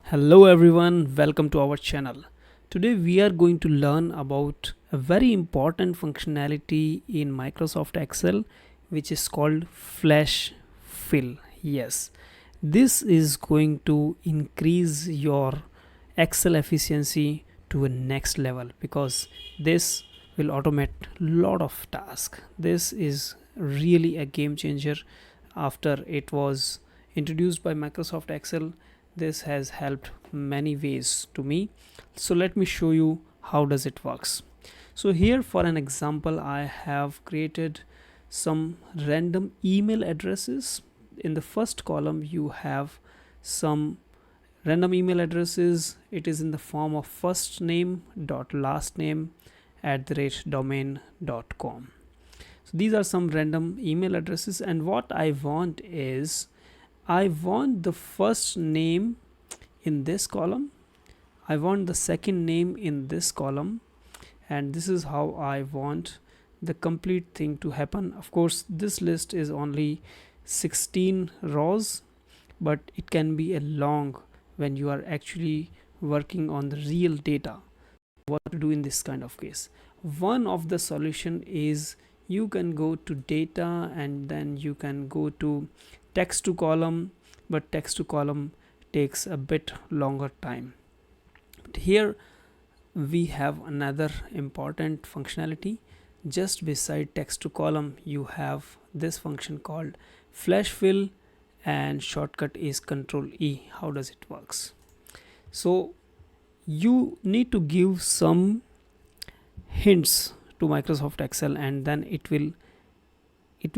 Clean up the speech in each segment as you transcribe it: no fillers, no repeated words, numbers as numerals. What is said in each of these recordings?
Hello everyone, welcome to our channel. Today we are going to learn about a very important functionality in Microsoft Excel which is called flash fill. Yes, this is going to increase your Excel efficiency to a next level because this will automate lot of tasks. This is really a game changer after it was introduced by Microsoft Excel. This has helped many ways to me, so let me show you how does it works. So here for an example I have created some random email addresses. In the first column you have some random email addresses. It is in the form of first name dot last name @domain.com. So these are some random email addresses, and what I want is I want the first name in this column, I want the second name in this column, and this is how I want the complete thing to happen. Of course this list is only 16 rows, but it can be a long when you are actually working on the real data. What to do in this kind of case? One of the solution is you can go to data and then you can go to text to column, but text to column takes a bit longer time. But here we have another important functionality. Just beside text to column you have this function called flash fill, and shortcut is Control E. How does it works? So you need to give some hints to Microsoft Excel, and then it will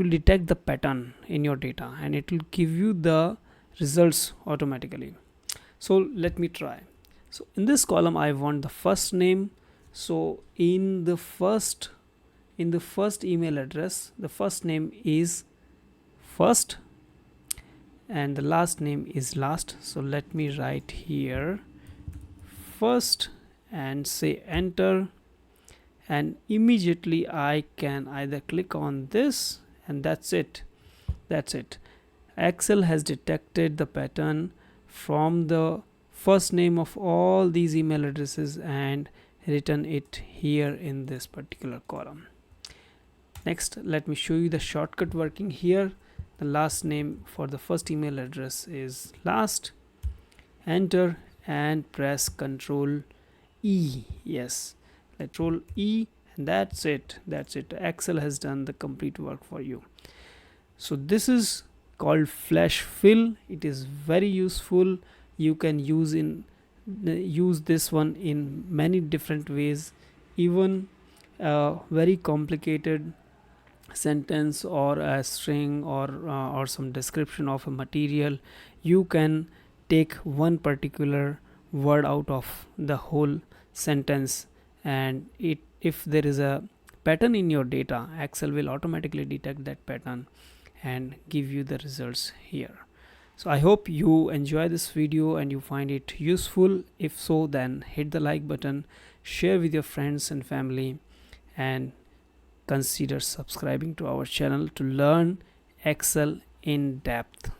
detect the pattern in your data and it will give you the results automatically. So let me try. So in this column I want the first name. So in the first email address, the first name is first and the last name is last. So let me write here first and say enter, and immediately I can either click on this, and that's it. Excel has detected the pattern from the first name of all these email addresses and written it here in this particular column. Next, let me show you the shortcut working here. The last name for the first email address is last. Enter and press Control E. Yes, Control E, and that's it. Excel has done the complete work for you. So this is called flash fill. It is very useful. You can use this one in many different ways. Even a very complicated sentence or a string or some description of a material, you can take one particular word out of the whole sentence, and if there is a pattern in your data, Excel will automatically detect that pattern and give you the results here. So I hope you enjoy this video and you find it useful. If so, then hit the like button, share with your friends and family, and consider subscribing to our channel to learn Excel in depth.